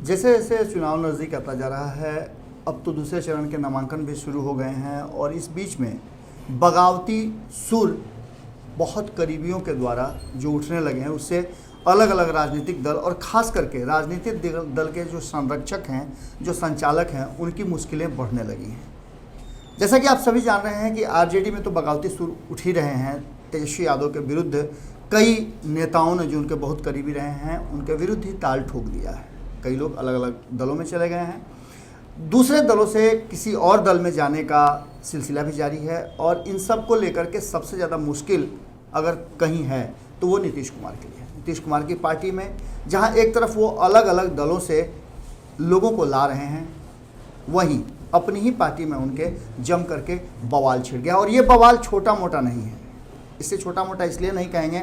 जैसे जैसे चुनाव नज़दीक आता जा रहा है, अब तो दूसरे चरण के नामांकन भी शुरू हो गए हैं और इस बीच में बगावती सुर बहुत करीबियों के द्वारा जो उठने लगे हैं, उससे अलग अलग राजनीतिक दल और ख़ास करके राजनीतिक दल के जो संरक्षक हैं, जो संचालक हैं, उनकी मुश्किलें बढ़ने लगी हैं। जैसा कि आप सभी जान रहे हैं कि आरजेडी में तो बगावती सुर उठ ही रहे हैं। तेजस्वी यादव के विरुद्ध कई नेताओं ने जो उनके बहुत करीबी रहे हैं, उनके विरुद्ध ही ताल ठोक दिया है। कई लोग अलग अलग दलों में चले गए हैं, दूसरे दलों से किसी और दल में जाने का सिलसिला भी जारी है। और इन सब को लेकर के सबसे ज़्यादा मुश्किल अगर कहीं है तो वो नीतीश कुमार के लिए। नीतीश कुमार की पार्टी में जहां एक तरफ वो अलग अलग दलों से लोगों को ला रहे हैं, वहीं अपनी ही पार्टी में उनके जम करके बवाल छिड़ गया। और ये बवाल छोटा मोटा नहीं है। इसे छोटा मोटा इसलिए नहीं कहेंगे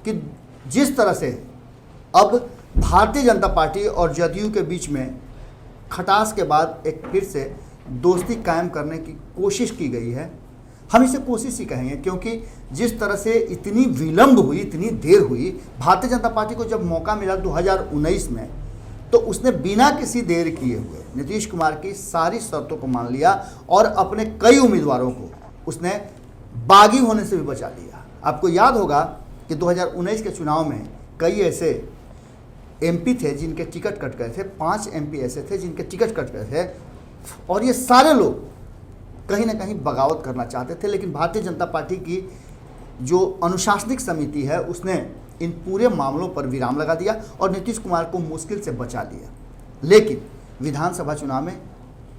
कि जिस तरह से अब भारतीय जनता पार्टी और जदयू के बीच में खटास के बाद एक फिर से दोस्ती कायम करने की कोशिश की गई है, हम इसे कोशिश ही कहेंगे, क्योंकि जिस तरह से इतनी विलंब हुई, इतनी देर हुई। भारतीय जनता पार्टी को जब मौका मिला 2019 में, तो उसने बिना किसी देर किए हुए नीतीश कुमार की सारी शर्तों को मान लिया और अपने कई उम्मीदवारों को उसने बागी होने से भी बचा लिया। आपको याद होगा कि 2019 के चुनाव में कई ऐसे एमपी थे जिनके टिकट कट गए थे, 5 एमपी ऐसे थे जिनके टिकट कट गए थे, और ये सारे लोग कहीं ना कहीं बगावत करना चाहते थे। लेकिन भारतीय जनता पार्टी की जो अनुशासनिक समिति है, उसने इन पूरे मामलों पर विराम लगा दिया और नीतीश कुमार को मुश्किल से बचा लिया। लेकिन विधानसभा चुनाव में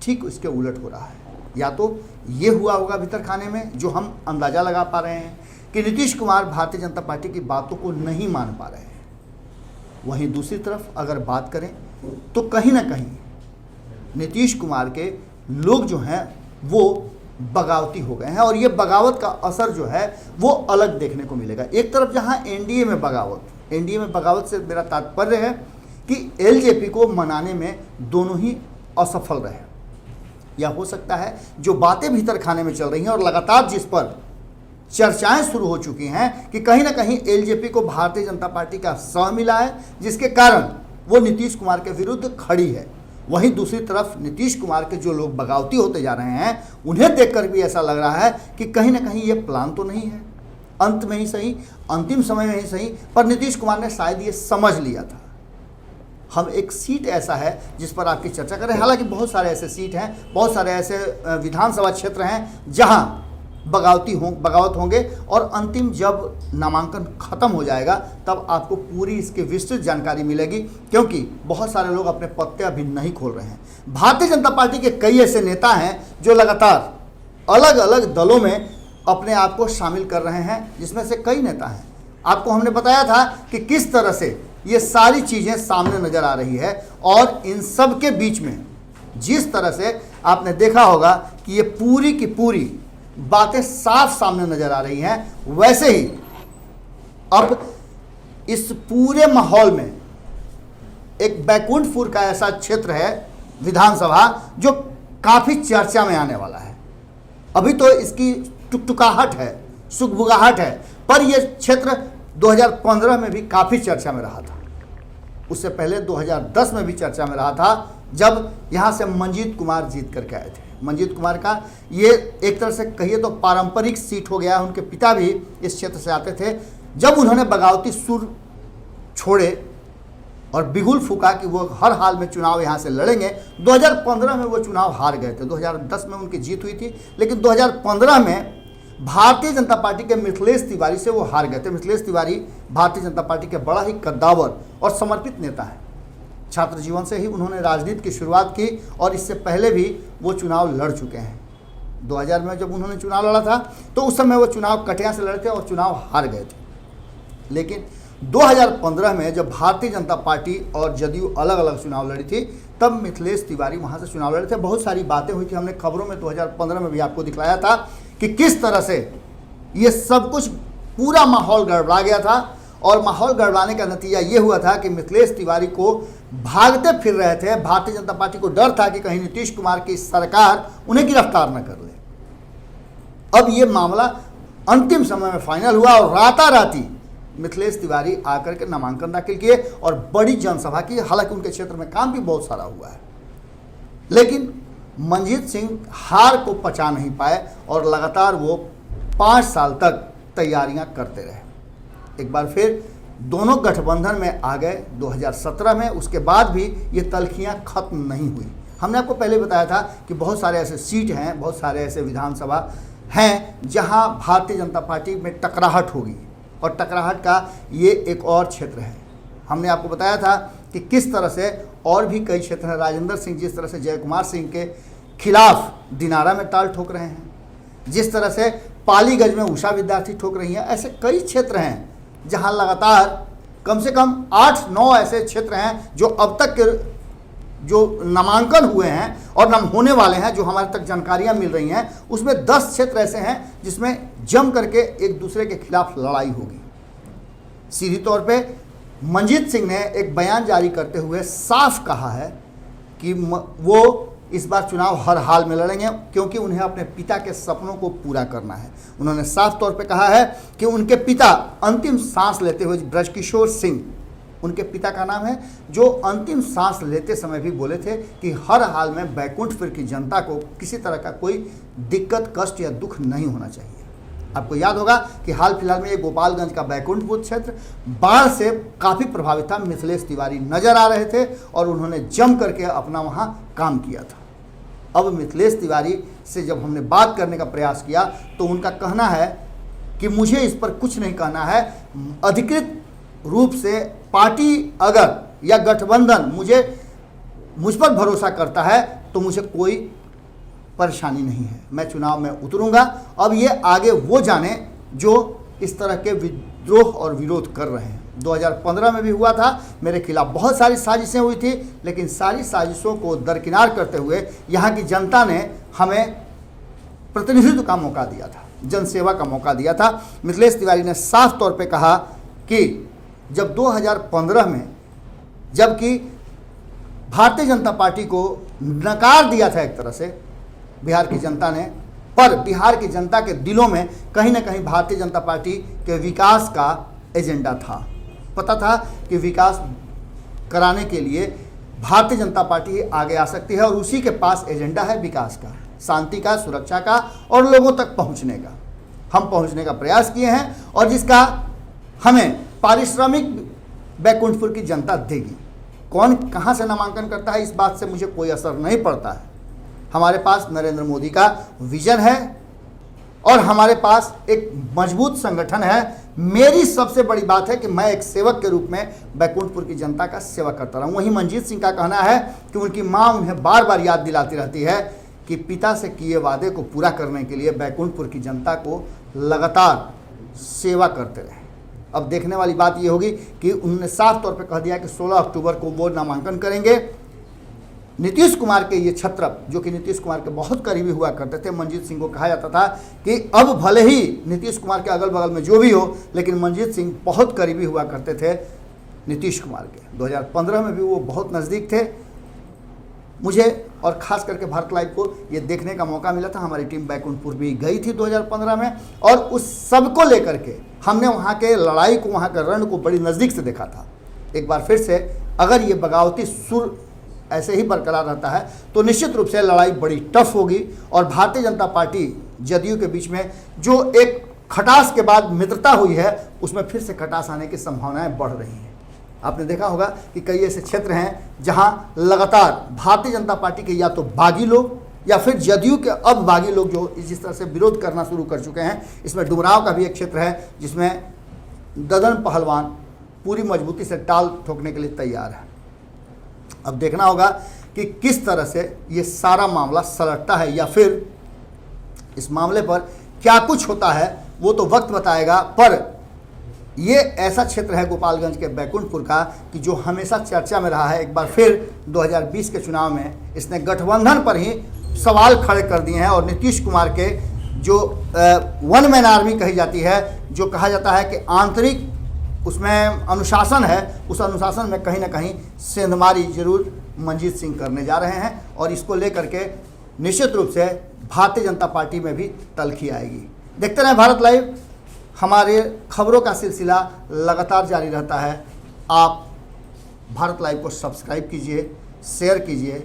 ठीक इसके उलट हो रहा है। या तो ये हुआ होगा भीतर खाने में, जो हम अंदाज़ा लगा पा रहे हैं कि नीतीश कुमार भारतीय जनता पार्टी की बातों को नहीं मान पा रहे हैं। वहीं दूसरी तरफ अगर बात करें तो कहीं ना कहीं नीतीश कुमार के लोग जो हैं वो बगावती हो गए हैं, और ये बगावत का असर जो है वो अलग देखने को मिलेगा। एक तरफ जहां एनडीए में बगावत से मेरा तात्पर्य है कि एलजेपी को मनाने में दोनों ही असफल रहे। या हो सकता है जो बातें भीतर खाने में चल रही हैं और लगातार जिस पर चर्चाएं शुरू हो चुकी हैं कि कहीं ना कहीं एलजेपी को भारतीय जनता पार्टी का सह मिला है, जिसके कारण वो नीतीश कुमार के विरुद्ध खड़ी है। वहीं दूसरी तरफ नीतीश कुमार के जो लोग बगावती होते जा रहे हैं, उन्हें देखकर भी ऐसा लग रहा है कि कहीं ना कहीं ये प्लान तो नहीं है, अंत में ही सही, अंतिम समय में ही सही, पर नीतीश कुमार ने शायद ये समझ लिया था। हम एक सीट ऐसा है जिस पर आपकी चर्चा करें। हालांकि बहुत सारे ऐसे सीट हैं, बहुत सारे ऐसे विधानसभा क्षेत्र हैं जहां बगावत होंगे, और अंतिम जब नामांकन खत्म हो जाएगा तब आपको पूरी इसकी विस्तृत जानकारी मिलेगी, क्योंकि बहुत सारे लोग अपने पत्ते अभी नहीं खोल रहे हैं। भारतीय जनता पार्टी के कई ऐसे नेता हैं जो लगातार अलग अलग दलों में अपने आप को शामिल कर रहे हैं, जिसमें से कई नेता हैं। आपको हमने बताया था कि किस तरह से ये सारी चीज़ें सामने नजर आ रही है, और इन सब के बीच में जिस तरह से आपने देखा होगा कि ये पूरी की पूरी बातें साफ सामने नजर आ रही हैं, वैसे ही अब इस पूरे माहौल में एक बैकुंठपुर का ऐसा क्षेत्र है विधानसभा जो काफ़ी चर्चा में आने वाला है। अभी तो इसकी टुकटुकाहट है, सुगबुगाहट है, पर यह क्षेत्र 2015 में भी काफ़ी चर्चा में रहा था। उससे पहले 2010 में भी चर्चा में रहा था, जब यहाँ से मंजीत कुमार जीत करके आए थे। मंजीत कुमार का ये एक तरह से कहिए तो पारंपरिक सीट हो गया। उनके पिता भी इस क्षेत्र से आते थे। जब उन्होंने बगावती सुर छोड़े और बिगुल फूका कि वो हर हाल में चुनाव यहाँ से लड़ेंगे, 2015 में वो चुनाव हार गए थे। 2010 में उनकी जीत हुई थी, लेकिन 2015 में भारतीय जनता पार्टी के मिथिलेश तिवारी से वो हार गए थे। मिथिलेश तिवारी भारतीय जनता पार्टी के बड़ा ही कद्दावर और समर्पित नेता हैं। छात्र जीवन से ही उन्होंने राजनीति की शुरुआत की, और इससे पहले भी वो चुनाव लड़ चुके हैं। 2000 में जब उन्होंने चुनाव लड़ा था तो उस समय वो चुनाव कटिया से लड़े थे और चुनाव हार गए थे। लेकिन 2015 में जब भारतीय जनता पार्टी और जदयू अलग अलग चुनाव लड़ी थी, तब मिथिलेश तिवारी वहाँ से चुनाव लड़े थे। बहुत सारी बातें हुई थी, हमने खबरों में 2015 में भी आपको दिखलाया था कि किस तरह से ये सब कुछ पूरा माहौल गड़बड़ा गया था। और माहौल गड़बड़ाने का नतीजा ये हुआ था कि मिथिलेश तिवारी को भागते फिर रहे थे। भारतीय जनता पार्टी को डर था कि कहीं नीतीश कुमार की सरकार उन्हें गिरफ्तार न कर ले। अब ये मामला अंतिम समय में फाइनल हुआ और राताराती मिथिलेश तिवारी आकर के नामांकन दाखिल किए और बड़ी जनसभा की। हालांकि उनके क्षेत्र में काम भी बहुत सारा हुआ है, लेकिन मंजीत सिंह हार को पचा नहीं पाए और लगातार वो 5 साल तक तैयारियां करते रहे। एक बार फिर दोनों गठबंधन में आ गए 2017 में। उसके बाद भी ये तल्खियां खत्म नहीं हुई। हमने आपको पहले बताया था कि बहुत सारे ऐसे सीट हैं, बहुत सारे ऐसे विधानसभा हैं जहां भारतीय जनता पार्टी में टकराहट होगी, और टकराहट का ये एक और क्षेत्र है। हमने आपको बताया था कि किस तरह से और भी कई क्षेत्र हैं। राजेंद्र सिंह जिस तरह से जयकुमार सिंह के खिलाफ दिनारा में ताल ठोक रहे हैं, जिस तरह से पालीगंज में उषा विद्यार्थी ठोक रही हैं, ऐसे कई क्षेत्र हैं जहां लगातार कम से कम 8-9 ऐसे क्षेत्र हैं जो अब तक के जो नामांकन हुए हैं और नाम होने वाले हैं, जो हमारे तक जानकारियां मिल रही हैं, उसमें 10 क्षेत्र ऐसे हैं जिसमें जम करके एक दूसरे के खिलाफ लड़ाई होगी। सीधी तौर पे मंजीत सिंह ने एक बयान जारी करते हुए साफ कहा है कि वो इस बार चुनाव हर हाल में लड़ेंगे, क्योंकि उन्हें अपने पिता के सपनों को पूरा करना है। उन्होंने साफ तौर पे कहा है कि उनके पिता अंतिम सांस लेते हुए, ब्रजकिशोर सिंह उनके पिता का नाम है, जो अंतिम सांस लेते समय भी बोले थे कि हर हाल में बैकुंठपुर की जनता को किसी तरह का कोई दिक्कत, कष्ट या दुख नहीं होना चाहिए। आपको याद होगा कि हाल फिलहाल में ये गोपालगंज का बैकुंठपुर क्षेत्र बाढ़ से काफ़ी प्रभावित था। मिथिलेश तिवारी नजर आ रहे थे और उन्होंने जम करके अपना वहाँ काम किया था। अब मिथिलेश तिवारी से जब हमने बात करने का प्रयास किया तो उनका कहना है कि मुझे इस पर कुछ नहीं कहना है। अधिकृत रूप से पार्टी अगर या गठबंधन मुझ पर भरोसा करता है तो मुझे कोई परेशानी नहीं है, मैं चुनाव में उतरूंगा। अब ये आगे वो जाने जो इस तरह के विद्रोह और विरोध कर रहे हैं। 2015 में भी हुआ था, मेरे खिलाफ बहुत सारी साजिशें हुई थी, लेकिन सारी साजिशों को दरकिनार करते हुए यहाँ की जनता ने हमें प्रतिनिधित्व का मौका दिया था, जनसेवा का मौका दिया था। मिथिलेश तिवारी ने साफ तौर पे कहा कि जब 2015 में, जबकि भारतीय जनता पार्टी को नकार दिया था एक तरह से बिहार की जनता ने, पर बिहार की जनता के दिलों में कहीं ना कहीं भारतीय जनता पार्टी के विकास का एजेंडा था। पता था कि विकास कराने के लिए भारतीय जनता पार्टी ही आगे आ सकती है और उसी के पास एजेंडा है विकास का, शांति का, सुरक्षा का और लोगों तक पहुंचने का। हम पहुंचने का प्रयास किए हैं और जिसका हमें पारिश्रमिक बैकुंठपुर की जनता देगी। कौन कहां से नामांकन करता है इस बात से मुझे कोई असर नहीं पड़ता है। हमारे पास नरेंद्र मोदी का विजन है और हमारे पास एक मजबूत संगठन है। मेरी सबसे बड़ी बात है कि मैं एक सेवक के रूप में बैकुंठपुर की जनता का सेवा करता रहा हूँ। वहीं मंजीत सिंह का कहना है कि उनकी मां उन्हें बार बार याद दिलाती रहती है कि पिता से किए वादे को पूरा करने के लिए बैकुंठपुर की जनता को लगातार सेवा करते रहे। अब देखने वाली बात ये होगी कि उन्होंने साफ तौर पर कह दिया कि 16 अक्टूबर को वो नामांकन करेंगे। नीतीश कुमार के ये छत्रप, जो कि नीतीश कुमार के बहुत करीबी हुआ करते थे, मंजीत सिंह को कहा जाता था कि अब भले ही नीतीश कुमार के अगल बगल में जो भी हो, लेकिन मंजीत सिंह बहुत करीबी हुआ करते थे नीतीश कुमार के। 2015 में भी वो बहुत नज़दीक थे। मुझे और ख़ास करके भारत लाइव को ये देखने का मौका मिला था। हमारी टीम बैकुंठपुर भी गई थी 2015 में और उस सब को लेकर के हमने वहाँ के लड़ाई को, वहाँ के रण को बड़ी नज़दीक से देखा था। एक बार फिर से अगर ये बगावती सुर ऐसे ही बरकरार रहता है तो निश्चित रूप से लड़ाई बड़ी टफ होगी और भारतीय जनता पार्टी जदयू के बीच में जो एक खटास के बाद मित्रता हुई है, उसमें फिर से खटास आने की संभावनाएं बढ़ रही हैं। आपने देखा होगा कि कई ऐसे क्षेत्र हैं जहां लगातार भारतीय जनता पार्टी के या तो बागी लोग या फिर जदयू के अब बागी लोग जो जिस तरह से विरोध करना शुरू कर चुके हैं। इसमें डुमरांव का भी एक क्षेत्र है जिसमें ददन पहलवान पूरी मजबूती से टाल ठोकने के लिए तैयार है। अब देखना होगा कि किस तरह से ये सारा मामला सलटता है या फिर इस मामले पर क्या कुछ होता है वो तो वक्त बताएगा। पर ये ऐसा क्षेत्र है गोपालगंज के बैकुंठपुर का कि जो हमेशा चर्चा में रहा है। एक बार फिर 2020 के चुनाव में इसने गठबंधन पर ही सवाल खड़े कर दिए हैं और नीतीश कुमार के जो वन मैन आर्मी कही जाती है, जो कहा जाता है कि आंतरिक उसमें अनुशासन है, उस अनुशासन में कहीं ना कहीं सेंधमारी जरूर मंजीत सिंह करने जा रहे हैं और इसको लेकर के निश्चित रूप से भारतीय जनता पार्टी में भी तल्खी आएगी। देखते रहें भारत लाइव। हमारे खबरों का सिलसिला लगातार जारी रहता है। आप भारत लाइव को सब्सक्राइब कीजिए, शेयर कीजिए।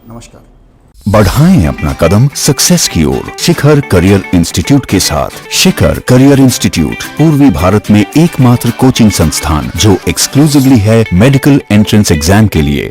नमस्कार। बढ़ाएं अपना कदम सक्सेस की ओर शिखर करियर इंस्टीट्यूट के साथ। शिखर करियर इंस्टीट्यूट पूर्वी भारत में एकमात्र कोचिंग संस्थान जो एक्सक्लूसिवली है मेडिकल एंट्रेंस एग्जाम के लिए।